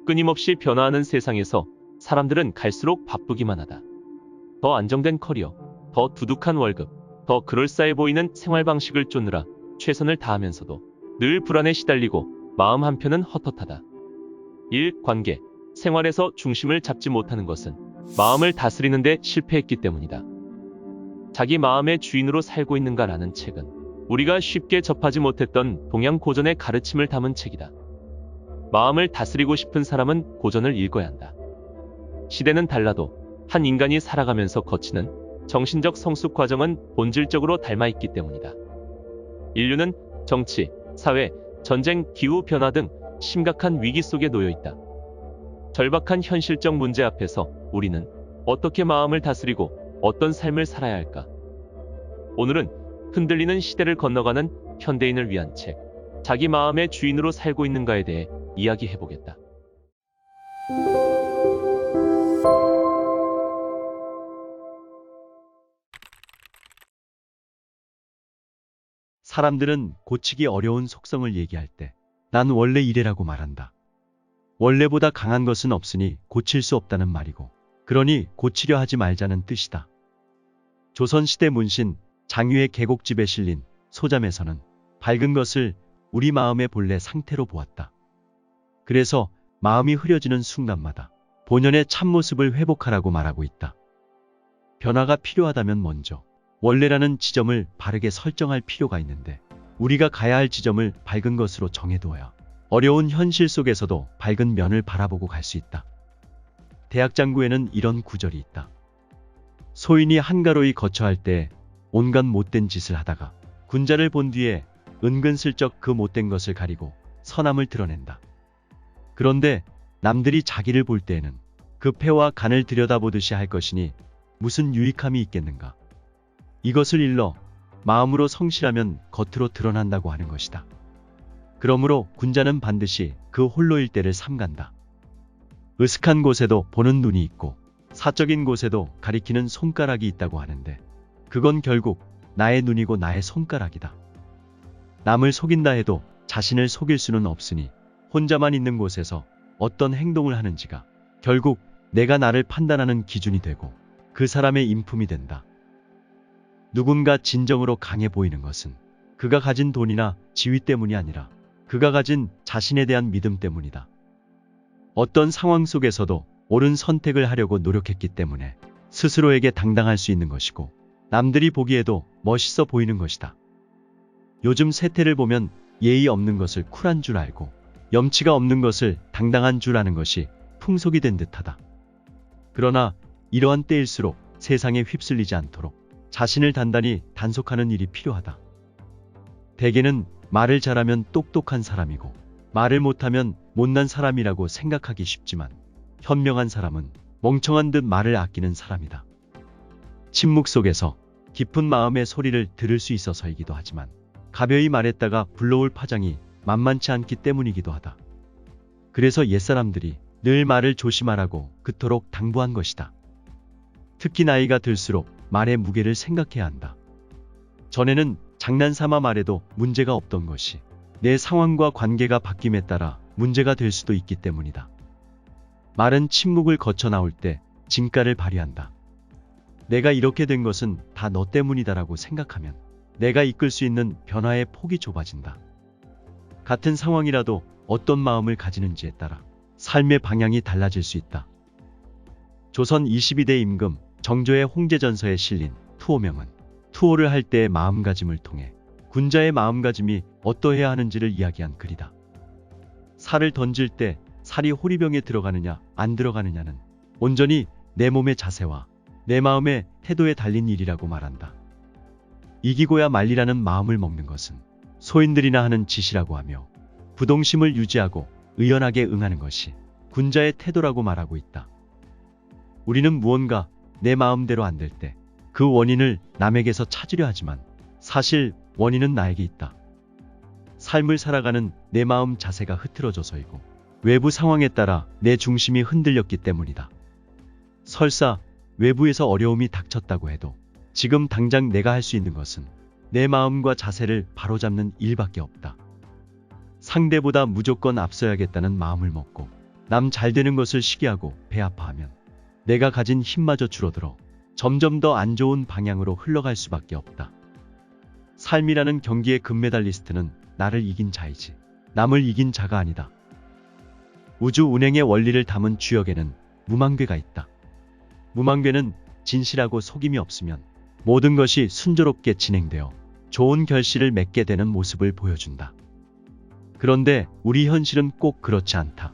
끊임없이 변화하는 세상에서 사람들은 갈수록 바쁘기만 하다. 더 안정된 커리어, 더 두둑한 월급, 더 그럴싸해 보이는 생활 방식을 쫓느라 최선을 다하면서도 늘 불안에 시달리고 마음 한편은 헛헛하다. 일, 관계, 생활에서 중심을 잡지 못하는 것은 마음을 다스리는 데 실패했기 때문이다. 자기 마음의 주인으로 살고 있는가라는 책은 우리가 쉽게 접하지 못했던 동양 고전의 가르침을 담은 책이다. 마음을 다스리고 싶은 사람은 고전을 읽어야 한다. 시대는 달라도 한 인간이 살아가면서 거치는 정신적 성숙 과정은 본질적으로 닮아있기 때문이다. 인류는 정치, 사회, 전쟁, 기후 변화 등 심각한 위기 속에 놓여 있다. 절박한 현실적 문제 앞에서 우리는 어떻게 마음을 다스리고 어떤 삶을 살아야 할까? 오늘은 흔들리는 시대를 건너가는 현대인을 위한 책, 자기 마음의 주인으로 살고 있는가에 대해 이야기해보겠다. 사람들은 고치기 어려운 속성을 얘기할 때 난 원래 이래라고 말한다. 원래보다 강한 것은 없으니 고칠 수 없다는 말이고, 그러니 고치려 하지 말자는 뜻이다. 조선시대 문신 장유의 계곡집에 실린 소잠에서는 밝은 것을 우리 마음의 본래 상태로 보았다. 그래서 마음이 흐려지는 순간마다 본연의 참모습을 회복하라고 말하고 있다. 변화가 필요하다면 먼저 원래라는 지점을 바르게 설정할 필요가 있는데, 우리가 가야 할 지점을 밝은 것으로 정해두어야 어려운 현실 속에서도 밝은 면을 바라보고 갈 수 있다. 대학장구에는 이런 구절이 있다. 소인이 한가로이 거처할 때 온갖 못된 짓을 하다가 군자를 본 뒤에 은근슬쩍 그 못된 것을 가리고 선함을 드러낸다. 그런데 남들이 자기를 볼 때에는 그 폐와 간을 들여다보듯이 할 것이니 무슨 유익함이 있겠는가. 이것을 일러 마음으로 성실하면 겉으로 드러난다고 하는 것이다. 그러므로 군자는 반드시 그 홀로일 때를 삼간다. 으슥한 곳에도 보는 눈이 있고 사적인 곳에도 가리키는 손가락이 있다고 하는데, 그건 결국 나의 눈이고 나의 손가락이다. 남을 속인다 해도 자신을 속일 수는 없으니 혼자만 있는 곳에서 어떤 행동을 하는지가 결국 내가 나를 판단하는 기준이 되고 그 사람의 인품이 된다. 누군가 진정으로 강해 보이는 것은 그가 가진 돈이나 지위 때문이 아니라 그가 가진 자신에 대한 믿음 때문이다. 어떤 상황 속에서도 옳은 선택을 하려고 노력했기 때문에 스스로에게 당당할 수 있는 것이고, 남들이 보기에도 멋있어 보이는 것이다. 요즘 세태를 보면 예의 없는 것을 쿨한 줄 알고 염치가 없는 것을 당당한 줄 아는 것이 풍속이 된 듯하다. 그러나 이러한 때일수록 세상에 휩쓸리지 않도록 자신을 단단히 단속하는 일이 필요하다. 대개는 말을 잘하면 똑똑한 사람이고 말을 못하면 못난 사람이라고 생각하기 쉽지만, 현명한 사람은 멍청한 듯 말을 아끼는 사람이다. 침묵 속에서 깊은 마음의 소리를 들을 수 있어서이기도 하지만, 가벼이 말했다가 불러올 파장이 만만치 않기 때문이기도 하다. 그래서 옛사람들이 늘 말을 조심하라고 그토록 당부한 것이다. 특히 나이가 들수록 말의 무게를 생각해야 한다. 전에는 장난삼아 말해도 문제가 없던 것이 내 상황과 관계가 바뀜에 따라 문제가 될 수도 있기 때문이다. 말은 침묵을 거쳐 나올 때 진가를 발휘한다. 내가 이렇게 된 것은 다 너 때문이다라고 생각하면 내가 이끌 수 있는 변화의 폭이 좁아진다. 같은 상황이라도 어떤 마음을 가지는지에 따라 삶의 방향이 달라질 수 있다. 조선 22대 임금 정조의 홍제전서에 실린 투호명은 투호를 할 때의 마음가짐을 통해 군자의 마음가짐이 어떠해야 하는지를 이야기한 글이다. 살을 던질 때 살이 호리병에 들어가느냐 안 들어가느냐는 온전히 내 몸의 자세와 내 마음의 태도에 달린 일이라고 말한다. 이기고야 말리라는 마음을 먹는 것은 소인들이나 하는 짓이라고 하며, 부동심을 유지하고 의연하게 응하는 것이 군자의 태도라고 말하고 있다. 우리는 무언가 내 마음대로 안 될 때 그 원인을 남에게서 찾으려 하지만 사실 원인은 나에게 있다. 삶을 살아가는 내 마음 자세가 흐트러져서이고 외부 상황에 따라 내 중심이 흔들렸기 때문이다. 설사 외부에서 어려움이 닥쳤다고 해도 지금 당장 내가 할 수 있는 것은 내 마음과 자세를 바로잡는 일밖에 없다. 상대보다 무조건 앞서야겠다는 마음을 먹고 남 잘 되는 것을 시기하고 배 아파하면 내가 가진 힘마저 줄어들어 점점 더 안 좋은 방향으로 흘러갈 수밖에 없다. 삶이라는 경기의 금메달리스트는 나를 이긴 자이지 남을 이긴 자가 아니다. 우주 운행의 원리를 담은 주역에는 무망괴가 있다. 무망괴는 진실하고 속임이 없으면 모든 것이 순조롭게 진행되어 좋은 결실을 맺게 되는 모습을 보여준다. 그런데 우리 현실은 꼭 그렇지 않다.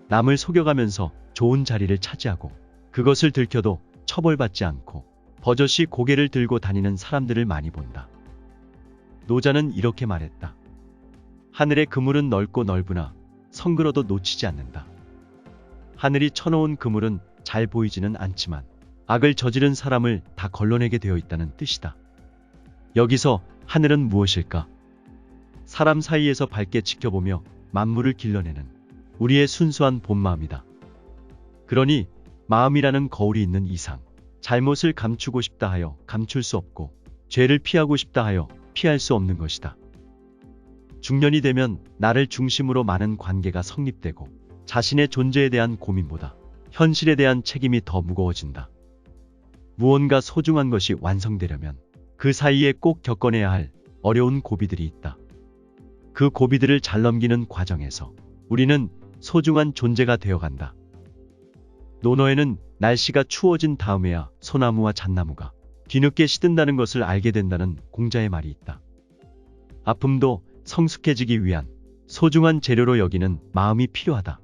남을 속여가면서 좋은 자리를 차지하고 그것을 들켜도 처벌받지 않고 버젓이 고개를 들고 다니는 사람들을 많이 본다. 노자는 이렇게 말했다. 하늘의 그물은 넓고 넓으나 성그러도 놓치지 않는다. 하늘이 쳐놓은 그물은 잘 보이지는 않지만 악을 저지른 사람을 다 걸러내게 되어 있다는 뜻이다. 여기서 하늘은 무엇일까? 사람 사이에서 밝게 지켜보며 만물을 길러내는 우리의 순수한 본마음이다. 그러니 마음이라는 거울이 있는 이상 잘못을 감추고 싶다 하여 감출 수 없고 죄를 피하고 싶다 하여 피할 수 없는 것이다. 중년이 되면 나를 중심으로 많은 관계가 성립되고 자신의 존재에 대한 고민보다 현실에 대한 책임이 더 무거워진다. 무언가 소중한 것이 완성되려면 그 사이에 꼭 겪어내야 할 어려운 고비들이 있다. 그 고비들을 잘 넘기는 과정에서 우리는 소중한 존재가 되어간다. 논어에는 날씨가 추워진 다음에야 소나무와 잣나무가 뒤늦게 시든다는 것을 알게 된다는 공자의 말이 있다. 아픔도 성숙해지기 위한 소중한 재료로 여기는 마음이 필요하다.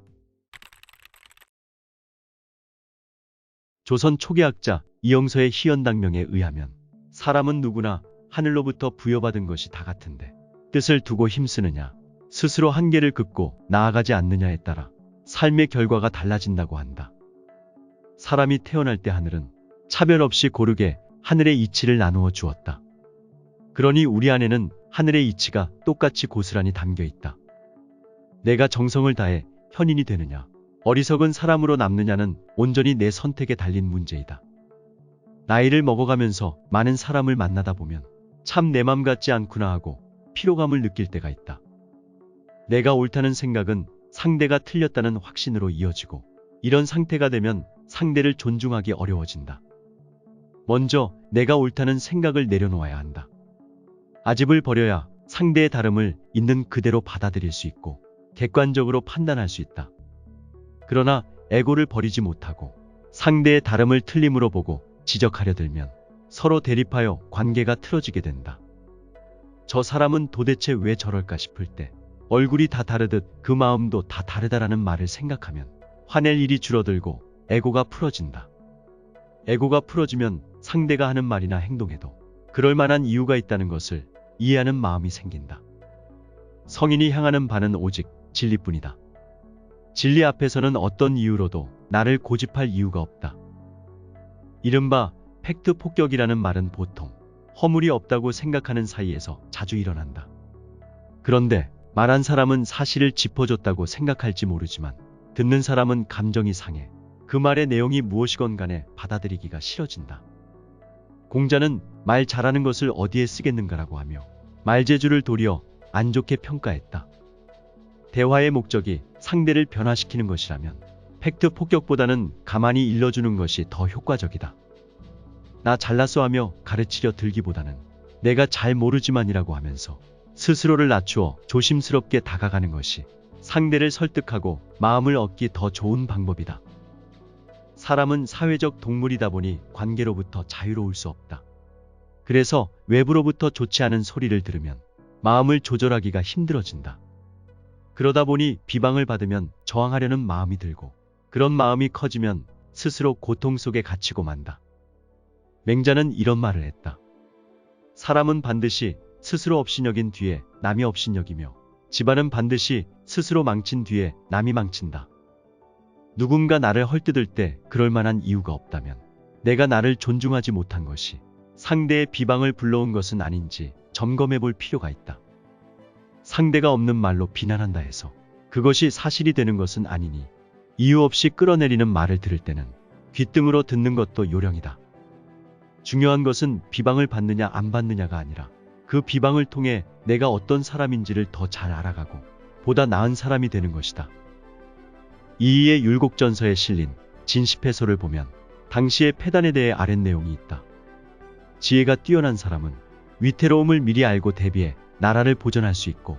조선 초기학자 이영서의 희연당명에 의하면 사람은 누구나 하늘로부터 부여받은 것이 다 같은데 뜻을 두고 힘쓰느냐 스스로 한계를 긋고 나아가지 않느냐에 따라 삶의 결과가 달라진다고 한다. 사람이 태어날 때 하늘은 차별 없이 고르게 하늘의 이치를 나누어 주었다. 그러니 우리 안에는 하늘의 이치가 똑같이 고스란히 담겨 있다. 내가 정성을 다해 현인이 되느냐 어리석은 사람으로 남느냐는 온전히 내 선택에 달린 문제이다. 나이를 먹어가면서 많은 사람을 만나다 보면 참 내 맘 같지 않구나 하고 피로감을 느낄 때가 있다. 내가 옳다는 생각은 상대가 틀렸다는 확신으로 이어지고 이런 상태가 되면 상대를 존중하기 어려워진다. 먼저 내가 옳다는 생각을 내려놓아야 한다. 아집을 버려야 상대의 다름을 있는 그대로 받아들일 수 있고 객관적으로 판단할 수 있다. 그러나 에고를 버리지 못하고 상대의 다름을 틀림으로 보고 지적하려 들면 서로 대립하여 관계가 틀어지게 된다. 저 사람은 도대체 왜 저럴까 싶을 때 얼굴이 다 다르듯 그 마음도 다 다르다라는 말을 생각하면 화낼 일이 줄어들고 에고가 풀어진다. 에고가 풀어지면 상대가 하는 말이나 행동에도 그럴 만한 이유가 있다는 것을 이해하는 마음이 생긴다. 성인이 향하는 바는 오직 진리뿐이다. 진리 앞에서는 어떤 이유로도 나를 고집할 이유가 없다. 이른바 팩트 폭격이라는 말은 보통 허물이 없다고 생각하는 사이에서 자주 일어난다. 그런데 말한 사람은 사실을 짚어줬다고 생각할지 모르지만 듣는 사람은 감정이 상해 그 말의 내용이 무엇이건 간에 받아들이기가 싫어진다. 공자는 말 잘하는 것을 어디에 쓰겠는가라고 하며 말재주를 도리어 안 좋게 평가했다. 대화의 목적이 상대를 변화시키는 것이라면 팩트 폭격보다는 가만히 일러주는 것이 더 효과적이다. 나 잘났어 하며 가르치려 들기보다는 내가 잘 모르지만이라고 하면서 스스로를 낮추어 조심스럽게 다가가는 것이 상대를 설득하고 마음을 얻기 더 좋은 방법이다. 사람은 사회적 동물이다 보니 관계로부터 자유로울 수 없다. 그래서 외부로부터 좋지 않은 소리를 들으면 마음을 조절하기가 힘들어진다. 그러다 보니 비방을 받으면 저항하려는 마음이 들고 그런 마음이 커지면 스스로 고통 속에 갇히고 만다. 맹자는 이런 말을 했다. 사람은 반드시 스스로 업신여긴 뒤에 남이 업신여기며 집안은 반드시 스스로 망친 뒤에 남이 망친다. 누군가 나를 헐뜯을 때 그럴 만한 이유가 없다면 내가 나를 존중하지 못한 것이 상대의 비방을 불러온 것은 아닌지 점검해 볼 필요가 있다. 상대가 없는 말로 비난한다 해서 그것이 사실이 되는 것은 아니니 이유 없이 끌어내리는 말을 들을 때는 귓등으로 듣는 것도 요령이다. 중요한 것은 비방을 받느냐 안 받느냐가 아니라 그 비방을 통해 내가 어떤 사람인지를 더 잘 알아가고 보다 나은 사람이 되는 것이다. 이이의 율곡전서에 실린 진시패소를 보면 당시의 패단에 대해 아랫 내용이 있다. 지혜가 뛰어난 사람은 위태로움을 미리 알고 대비해 나라를 보존할 수 있고,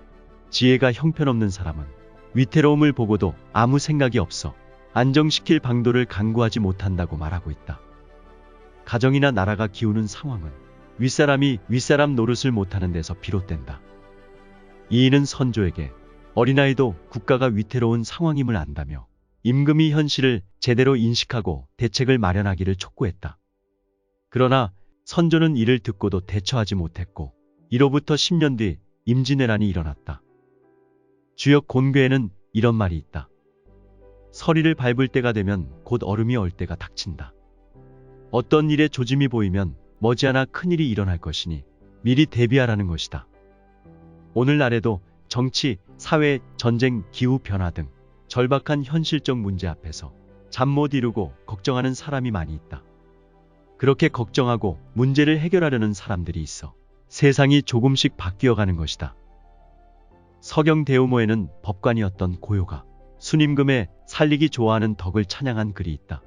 지혜가 형편없는 사람은 위태로움을 보고도 아무 생각이 없어 안정시킬 방도를 강구하지 못한다고 말하고 있다. 가정이나 나라가 기우는 상황은 윗사람이 윗사람 노릇을 못하는 데서 비롯된다. 이이는 선조에게 어린아이도 국가가 위태로운 상황임을 안다며 임금이 현실을 제대로 인식하고 대책을 마련하기를 촉구했다. 그러나 선조는 이를 듣고도 대처하지 못했고, 이로부터 10년 뒤 임진왜란이 일어났다. 주역 곤괴에는 이런 말이 있다. 서리를 밟을 때가 되면 곧 얼음이 얼 때가 닥친다. 어떤 일에 조짐이 보이면 머지않아 큰일이 일어날 것이니 미리 대비하라는 것이다. 오늘날에도 정치, 사회, 전쟁, 기후 변화 등 절박한 현실적 문제 앞에서 잠 못 이루고 걱정하는 사람이 많이 있다. 그렇게 걱정하고 문제를 해결하려는 사람들이 있어 세상이 조금씩 바뀌어가는 것이다. 서경 대우모에는 법관이었던 고요가 순임금의 살리기 좋아하는 덕을 찬양한 글이 있다.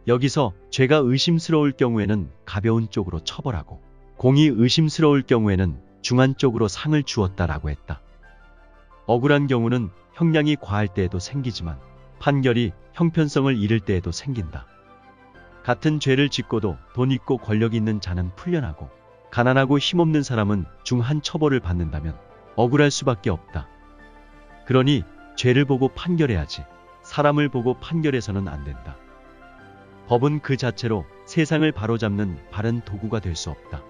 여기서 죄가 의심스러울 경우에는 가벼운 쪽으로 처벌하고, 공이 의심스러울 경우에는 중한 쪽으로 상을 주었다라고 했다. 억울한 경우는 형량이 과할 때에도 생기지만 판결이 형편성을 잃을 때에도 생긴다. 같은 죄를 짓고도 돈 있고 권력 있는 자는 풀려나고, 가난하고 힘없는 사람은 중한 처벌을 받는다면 억울할 수밖에 없다. 그러니 죄를 보고 판결해야지 사람을 보고 판결해서는 안 된다. 법은 그 자체로 세상을 바로잡는 바른 도구가 될 수 없다.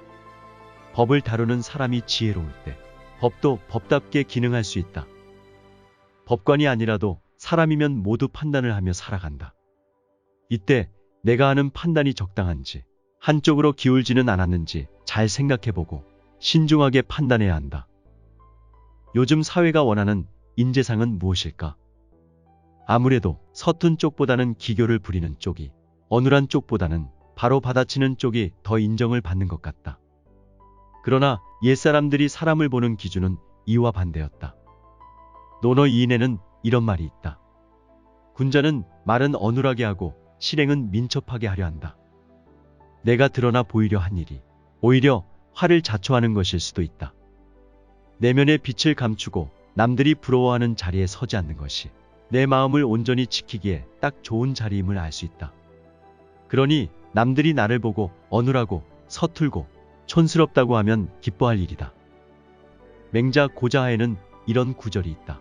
법을 다루는 사람이 지혜로울 때 법도 법답게 기능할 수 있다. 법관이 아니라도 사람이면 모두 판단을 하며 살아간다. 이때 내가 하는 판단이 적당한지, 한쪽으로 기울지는 않았는지 잘 생각해보고 신중하게 판단해야 한다. 요즘 사회가 원하는 인재상은 무엇일까? 아무래도 서툰 쪽보다는 기교를 부리는 쪽이, 어눌한 쪽보다는 바로 받아치는 쪽이 더 인정을 받는 것 같다. 그러나 옛사람들이 사람을 보는 기준은 이와 반대였다. 논어 이인에는 이런 말이 있다. 군자는 말은 어눌하게 하고 실행은 민첩하게 하려 한다. 내가 드러나 보이려 한 일이 오히려 화를 자초하는 것일 수도 있다. 내면의 빛을 감추고 남들이 부러워하는 자리에 서지 않는 것이 내 마음을 온전히 지키기에 딱 좋은 자리임을 알 수 있다. 그러니 남들이 나를 보고 어눌하고 서툴고 촌스럽다고 하면 기뻐할 일이다. 맹자 고자하에는 이런 구절이 있다.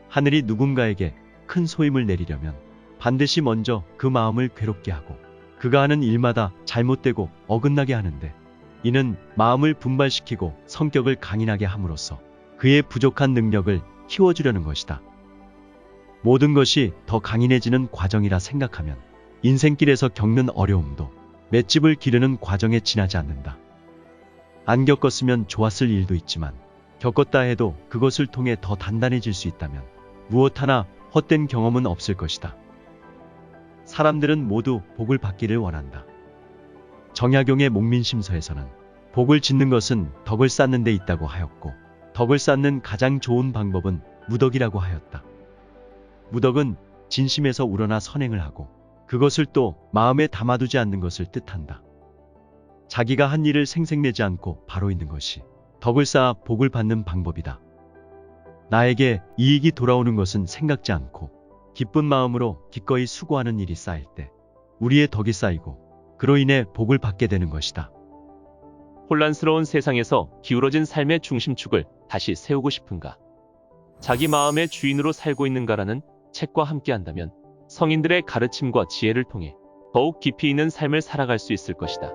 하늘이 누군가에게 큰 소임을 내리려면 반드시 먼저 그 마음을 괴롭게 하고 그가 하는 일마다 잘못되고 어긋나게 하는데, 이는 마음을 분발시키고 성격을 강인하게 함으로써 그의 부족한 능력을 키워주려는 것이다. 모든 것이 더 강인해지는 과정이라 생각하면 인생길에서 겪는 어려움도 맷집을 기르는 과정에 지나지 않는다. 안 겪었으면 좋았을 일도 있지만 겪었다 해도 그것을 통해 더 단단해질 수 있다면 무엇 하나 헛된 경험은 없을 것이다. 사람들은 모두 복을 받기를 원한다. 정약용의 목민심서에서는 복을 짓는 것은 덕을 쌓는 데 있다고 하였고, 덕을 쌓는 가장 좋은 방법은 무덕이라고 하였다. 무덕은 진심에서 우러나 선행을 하고 그것을 또 마음에 담아두지 않는 것을 뜻한다. 자기가 한 일을 생색내지 않고 바로 있는 것이 덕을 쌓아 복을 받는 방법이다. 나에게 이익이 돌아오는 것은 생각지 않고 기쁜 마음으로 기꺼이 수고하는 일이 쌓일 때 우리의 덕이 쌓이고 그로 인해 복을 받게 되는 것이다. 혼란스러운 세상에서 기울어진 삶의 중심축을 다시 세우고 싶은가? 자기 마음의 주인으로 살고 있는가라는 책과 함께한다면 성인들의 가르침과 지혜를 통해 더욱 깊이 있는 삶을 살아갈 수 있을 것이다.